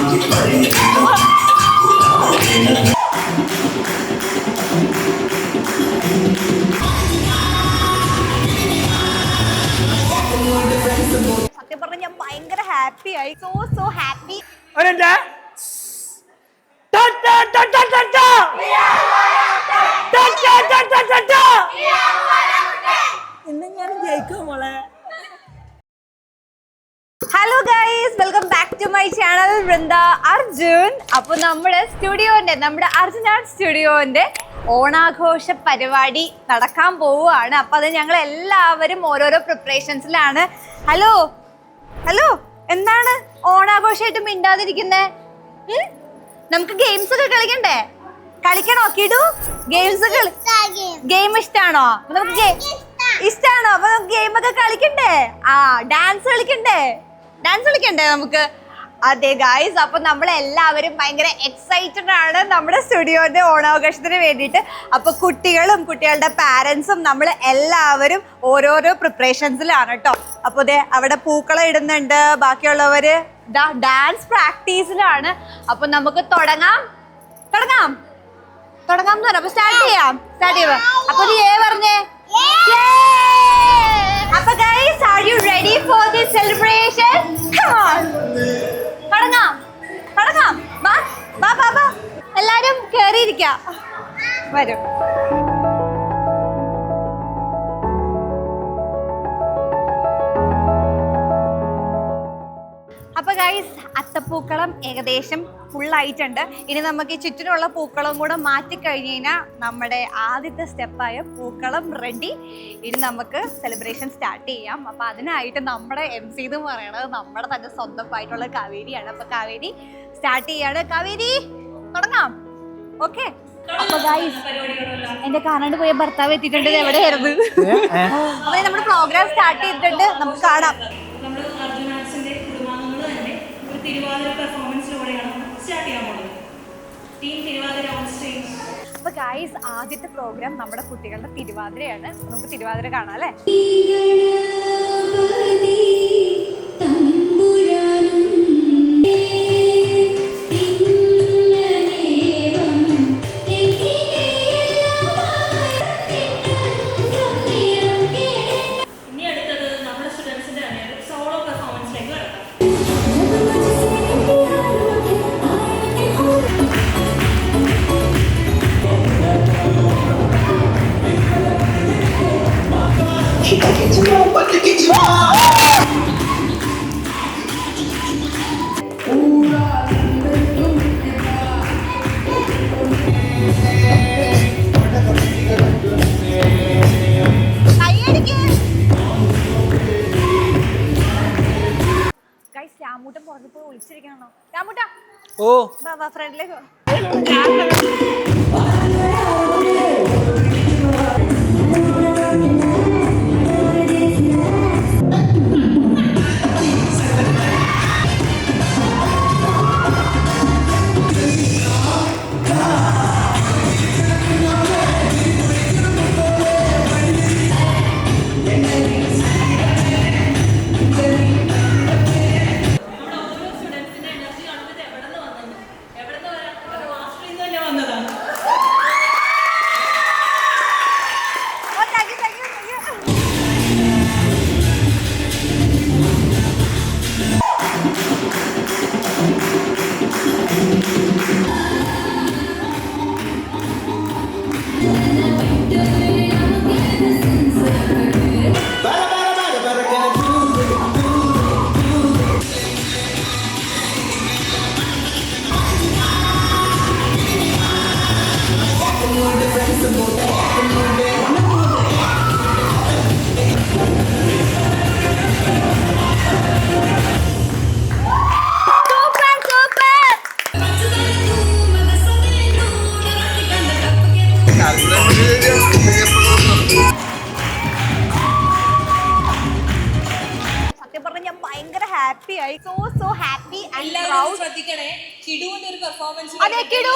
സത്യം പറഞ്ഞ ഞാൻ ഭയങ്കര ഹാപ്പി ആയി. So happy. ഇന്ന് ഞാൻ ജയിക്കും മോളെ. Hello guys, welcome back to my channel Vrinda Arjun. അപ്പൊ നമ്മുടെ അർജുൻ ആർട്ട് സ്റ്റുഡിയോന്റെ ഓണാഘോഷ പരിപാടി നടക്കാൻ പോവുകയാണ്. അപ്പൊ അത് ഞങ്ങൾ എല്ലാവരും ഓരോരോ പ്രിപ്പറേഷൻസിലാണ്. ഹലോ ഹലോ, എന്താണ് ഓണാഘോഷമായിട്ട് മിണ്ടാതിരിക്കുന്നേ? നമുക്ക് ഗെയിംസ് ഒക്കെ കളിക്കണ്ടേ? കളിക്കണോ കിടു? ഗെയിംസ് ഗെയിം ഇഷ്ടാണോ? നമുക്ക് ഇഷ്ടാണോ? അപ്പൊ നമുക്ക് ഗെയിം ഒക്കെ കളിക്കണ്ടേ? ഡാൻസ് കളിക്കണ്ടേ നമുക്ക്? അതെ ഗായ്സ്, അപ്പൊ നമ്മളെല്ലാവരും ഭയങ്കര എക്സൈറ്റഡ് ആണ് നമ്മുടെ സ്റ്റുഡിയോന്റെ ഓണാഘോഷത്തിന് വേണ്ടിയിട്ട്. അപ്പൊ കുട്ടികളും കുട്ടികളുടെ പാരന്റ്സും നമ്മൾ എല്ലാവരും ഓരോരോ പ്രിപ്പറേഷൻസിലാണ് കേട്ടോ. അപ്പൊ ദേ അവിടെ പൂക്കളം ഇടുന്നുണ്ട്, ബാക്കിയുള്ളവര് ഡാൻസ് പ്രാക്ടീസിലാണ്. അപ്പൊ നമുക്ക് തുടങ്ങാം എന്ന് പറയാം. അപ്പൊ സ്റ്റാർട്ട് ചെയ്യാം. അപ്പൊ നീ പറഞ്ഞേ. അപ്പൊ guys, are you ready for this celebration? Come on, തുടങ്ങാം. ബാ എല്ലാരും കേറിയിരിക്കാം. വരും. അപ്പൊ ഗൈസ്, അത്തപ്പൂക്കളം ഏകദേശം ഫുള്ളായിട്ടുണ്ട്. ഇനി നമുക്ക് ഈ ചുറ്റിനുള്ള പൂക്കളം കൂടെ മാറ്റിക്കഴിഞ്ഞ് കഴിഞ്ഞാൽ നമ്മുടെ ആദ്യത്തെ സ്റ്റെപ്പായ പൂക്കളം റെഡി. ഇനി നമുക്ക് സെലിബ്രേഷൻ സ്റ്റാർട്ട് ചെയ്യാം. അപ്പൊ അതിനായിട്ട് നമ്മുടെ MC എന്ന് പറയുന്നത് നമ്മുടെ തന്നെ സ്വന്തമായിട്ടുള്ള കാവേരിയാണ്. അപ്പൊ കാവേരി സ്റ്റാർട്ട് ചെയ്യാണ്. കാവേരി, തുടങ്ങാം. ഓക്കെ. അപ്പൊ ഗൈസ്, എന്റെ കാണാണ്ട് പോയ ഭർത്താവ് എത്തിയിട്ടുണ്ട്. എവിടെയായിരുന്നു? അപ്പൊ നമ്മുടെ പ്രോഗ്രാം സ്റ്റാർട്ട് ചെയ്തിട്ടുണ്ട്. നമുക്ക് കാണാം. തിരുവാതിര പെർഫോമൻസിലൂടെയാണ് സ്റ്റാർട്ട് ചെയ്യാൻ പോകുന്നത്. Team Thiruvathira on stage. അപ്പൊ ഗൈസ്, ആദ്യത്തെ പ്രോഗ്രാം നമ്മുടെ കുട്ടികളുടെ തിരുവാതിരയാണ്. നമുക്ക് തിരുവാതിര കാണാം അല്ലേ? രാമൂട്ടൻ പുറത്ത് വിളിച്ചിരിക്കണോ? രാമൂട്ടാ, ഓ ഫ്രണ്ടിലേക്ക്. സത്യം പറഞ്ഞ ഞാൻ ഭയങ്കര ഹാപ്പി ആയി. So happy and proud. ശ്രദ്ധിക്കണേ, കിടുവിന്റെ ഒരു പെർഫോമൻസ്. അതെ, കിടു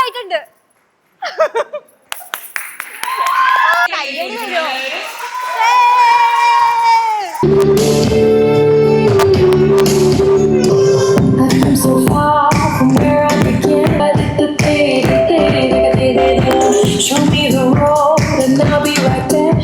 ആയിട്ടുണ്ട്. Show me the road and I'll be right there.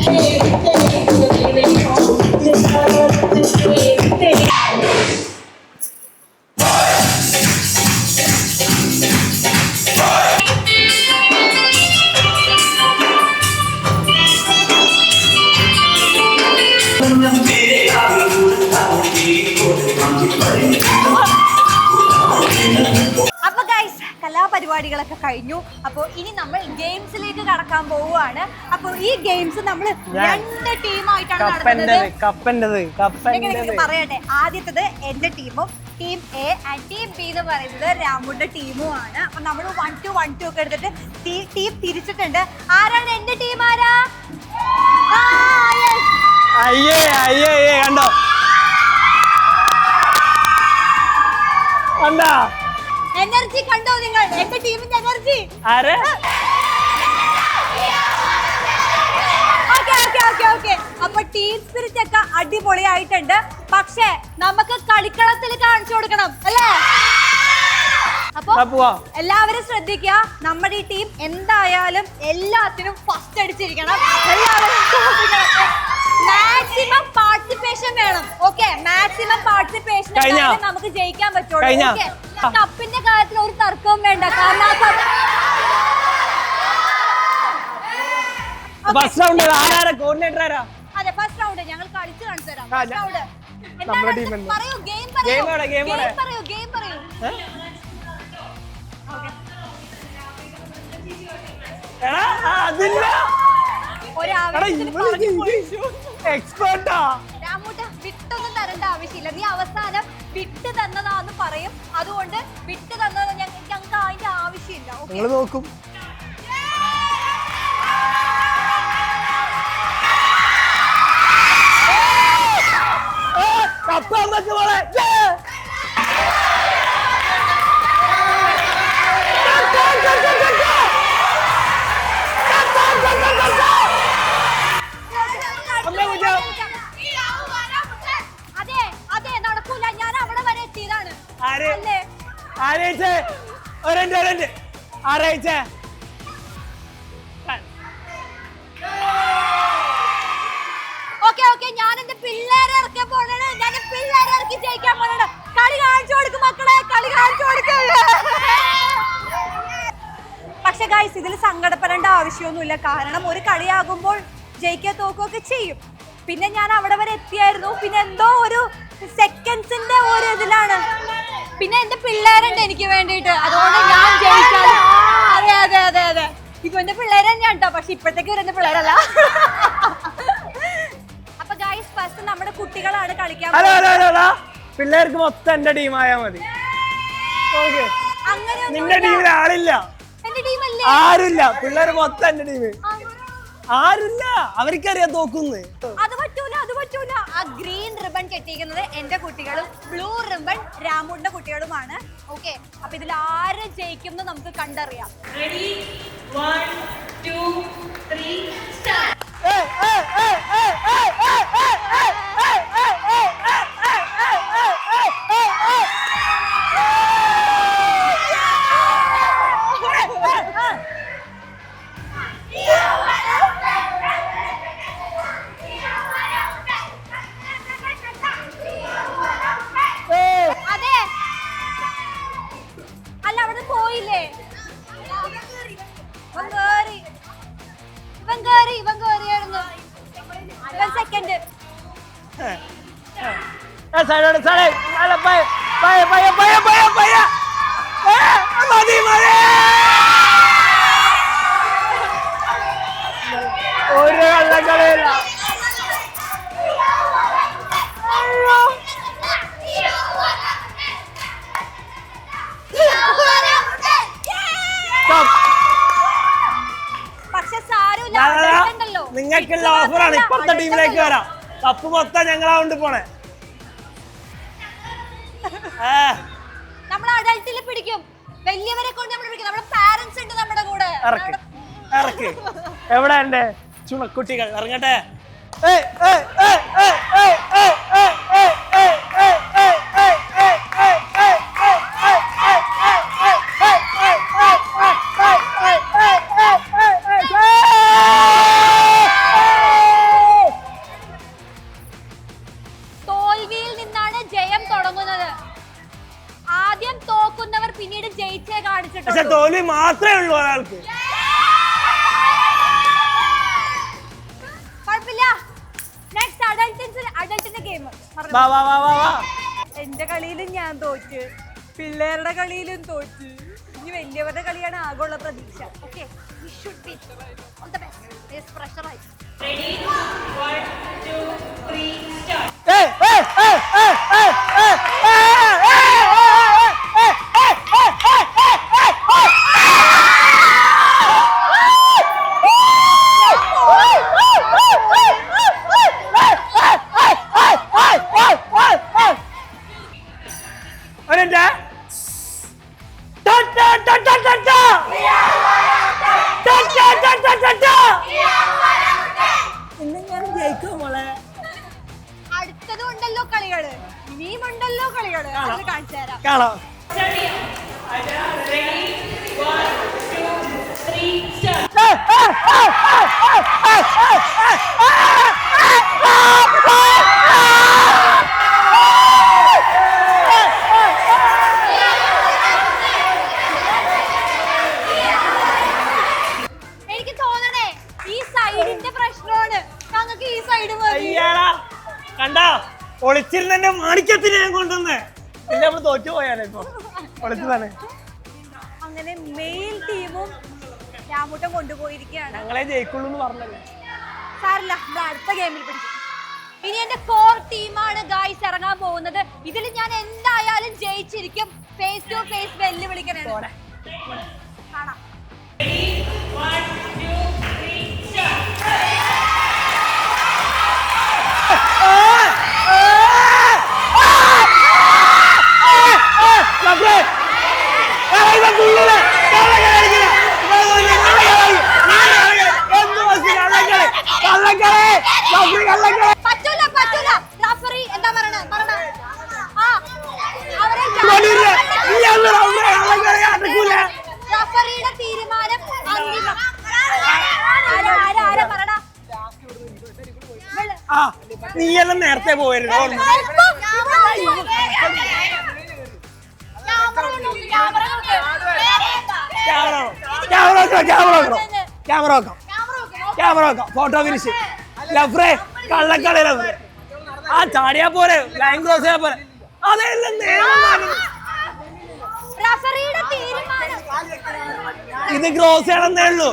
അപ്പൊ ഗൈസ് കലാപരിപാടികളൊക്കെ കഴിഞ്ഞു. അപ്പോൾ ഇനി നമ്മൾ ഗെയിംസിലേക്ക് കടക്കാൻ പോവുകയാണ്. അപ്പോൾ ഈ ഗെയിംസ് നമ്മൾ 2 ടീമായിട്ടാണ് നടത്തുന്നത്. പറയട്ടെ, ആദ്യത്തത് എന്റെ ടീമും team A and team B എന്ന് പറയുന്നത് രാമുന്റെ ടീമുമാണ്. അപ്പൊ നമ്മൾ 1-2 1-2 ഒക്കെ എടുത്തിട്ട് ടീം തിരിച്ചിട്ടുണ്ട്. ആരാണ് എന്റെ ടീം? ആരാ? കണ്ടോ എനർജി കണ്ടോ നിങ്ങൾ? എന്റെ ടീമിന്റെ എനർജി. അപ്പൊ ടീം സ്പിരിറ്റ് ഒക്കെ അടിപൊളിയായിട്ടുണ്ട്. പക്ഷെ നമുക്ക് കളിക്കളത്തിൽ കാണിച്ചു കൊടുക്കണം അല്ലേ? അപ്പൊ എല്ലാവരും ശ്രദ്ധിക്കുക, നമ്മുടെ ഈ ടീം എന്തായാലും എല്ലാത്തിനും ഫസ്റ്റ് അടിച്ചിരിക്കണം. മാക്സിമം പാർട്ടിസിപ്പേഷൻ വേണം. ഓക്കെ, മാക്സിമം പാർട്ടിസിപ്പേഷൻ നമുക്ക് ജയിക്കാൻ പറ്റുള്ളൂ. കപ്പിന്റെ കാര്യത്തിൽ ഒരു തർക്കവും വേണ്ട. കാരണം അതെ, ഫസ്റ്റ് റൗണ്ട് ഞങ്ങൾ കളിച്ച് കാണിച്ചു തരാം. ഫസ്റ്റ് റൗണ്ട് പറയൂ, ഗെയിം പറയൂ. വിട്ടൊന്നും തരേണ്ട ആവശ്യമില്ല. നീ അവസാനം വിട്ട് തന്നതാന്ന് പറയും. അതുകൊണ്ട് വിട്ട് തന്നത് ഞങ്ങൾക്ക് അതിന്റെ ആവശ്യമില്ല. നോക്കും അതെ, നടക്കൂല. ഞാൻ അവിടെ വരെ എത്തിയതാണ്. ഓക്കെ, ഞാൻ എന്റെ പിള്ളേരെ ഇറക്കാൻ പോണാണ്. ഞാൻ പിള്ളേരെ ഇറക്കി ജയിക്കാൻ പോണാണ്. കളി കാണിച്ചു കൊടുക്കും മക്കളെ, കളി കാണിച്ചു കൊടുക്ക. പക്ഷെ ഗൈസ്, ഇതിൽ സങ്കടപ്പെടേണ്ട ആവശ്യമൊന്നുമില്ല. കാരണം ഒരു കളിയാകുമ്പോൾ ജയിക്കാൻ തോക്കുകയൊക്കെ ചെയ്യും. പിന്നെ ഞാൻ അവിടെ വരെ എത്തിയായിരുന്നു. പിന്നെ എന്തോ ഒരു സെക്കൻഡ്സിന്റെ ഒരു ഇതിലാണ്. പിന്നെ എന്റെ പിള്ളേരുണ്ട് എനിക്ക് വേണ്ടിയിട്ട്. അതുകൊണ്ട് ഞാൻ ജയിച്ചാലും. അതെ, ഇപ്പൊ എന്റെ പിള്ളേരെ തന്നെയാണ് കേട്ടോ. പക്ഷെ ഇപ്പോഴത്തേക്ക് എന്റെ പിള്ളേരല്ല. അപ്പൊ ഗൈസ്, ഫസ്റ്റ് നമ്മുടെ കുട്ടികളാണ് കളിക്കാൻ. പിള്ളേർക്ക് മൊത്തം എന്റെ ടീമായാ മതി. നിന്റെ ടീമിൽ ആളില്ല, ആരുമില്ല. പിള്ളേർ മൊത്തം എന്റെ ടീം. ആരുമില്ല, അവർക്കറിയാൻ തോക്കുന്നു. അത് പറ്റൂല. ആ ഗ്രീൻ റിബൺ കെട്ടിയിരിക്കുന്നത് എന്റെ കുട്ടികളും ബ്ലൂ റിബൺ രാമുന്റെ കുട്ടികളുമാണ്. ഓക്കെ, അപ്പൊ ഇതിൽ ആര് ജയിക്കും എന്ന് നമുക്ക് കണ്ടറിയാം. Ready, 1 2 3 start. ഒരു കള്ളക്കളിയില്ല. നിങ്ങൾക്കുള്ള ഓഫറാണ്. ഇപ്പുറത്തെ ടീമിലേക്ക് വരാം. കപ്പ് മൊത്തം ഞങ്ങളാണ്ട് പോണേ. നമ്മൾ അഡൽട്ടിൽ പിടിക്കും, വലിയവരെ കൊണ്ട് നമ്മൾ പിടിക്കും. നമ്മുടെ പാരന്റ്സ് ഉണ്ട് നമ്മുടെ കൂടെ. ഇറക്ക്. എവിടെ എന്റെ ചുണക്കുട്ടികൾ? ഇറങ്ങട്ടെ. വാ വാ വാ വാ വാ. എന്റെ കളിയിലും ഞാൻ തോറ്റ്, പിള്ളേരുടെ കളിയിലും തോറ്റ്. ഇനി വലിയവരുടെ കളിയാണ് ആകെയുള്ള പ്രതീക്ഷ. ഓക്കെ, ഇന്ന് ഞാൻ ജയിക്കും മോളെ. അടുത്തതും ഉണ്ടല്ലോ കളികള്, ഇനിയും ഉണ്ടല്ലോ കളികള്, അത് കാണിച്ചു തരാം. കാണാം. എനിക്ക് തോന്നണേ ഈ സൈഡിന്റെ പ്രശ്നമാണ്, ഞങ്ങൾക്ക് ഈ സൈഡ് മതി. അയ്യാടാ കണ്ടാ, ഒളിച്ചിരുന്നെ മാണിക്കത്തിന് ഞാൻ കൊണ്ടുവന്നേ. പിന്നെ നമ്മള് തോറ്റു പോയാലോ ഇപ്പൊ. ഒളിച്ചതാണ്. അങ്ങനെ മെയിൽ ടീമും രാമൂട്ടം കൊണ്ടുപോയിരിക്കുകയാണ്. ഞങ്ങളെ ജയിക്കുള്ളൂ എന്ന് പറഞ്ഞല്ലേ. സാരില്ല, നമ്മൾ അടുത്ത ഗെയിമിൽ പിടിക്കും. ഇനി എന്റെ കോർ ടീമാണ് ഗായ്സ് ഇറങ്ങാൻ പോകുന്നത്. ഇതിൽ ഞാൻ എന്തായാലും ജയിച്ചിരിക്കും. ഫേസ് ടു ഫേസ് വെല്ലുവിളിക്കണം. കാണാം. പറ്റൂല പറ്റൂല. റഫറി എന്താ പറയണ? റഫറിയുടെ തീരുമാനം അന്തിമം. ആരാ പറയണ? നീയെല്ലാം നേരത്തെ പോയിരുന്നു. ക്യാമറ വെക്കാം. Photo finish. ലഫ്രേ കള്ളക്കളി. ആ ചാടിയാ പോരെ, ലൈൻ ക്രോസ് ചെയ്യാ പോരെ. അതെല്ലാം റഫറിയുടെ തീരുമാനം. ഇത് ക്രോസ് ചെയ്യണമെന്നേ ഉള്ളൂ.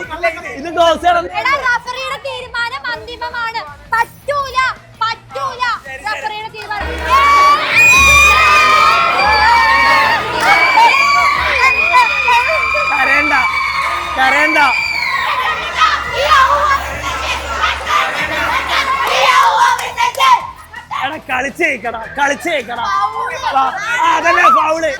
ഇത് ക്രോസ് ചെയ്യണം. റഫറിയുടെ തീരുമാനം അന്തിമമാണ്. പറ്റൂല പറ്റൂല. റഫറിയുടെ തീരുമാനം. കരയണ്ട കരയണ്ട. എടാ കളിച്ചേക്കടാ. അതല്ലേ ഫൗള്.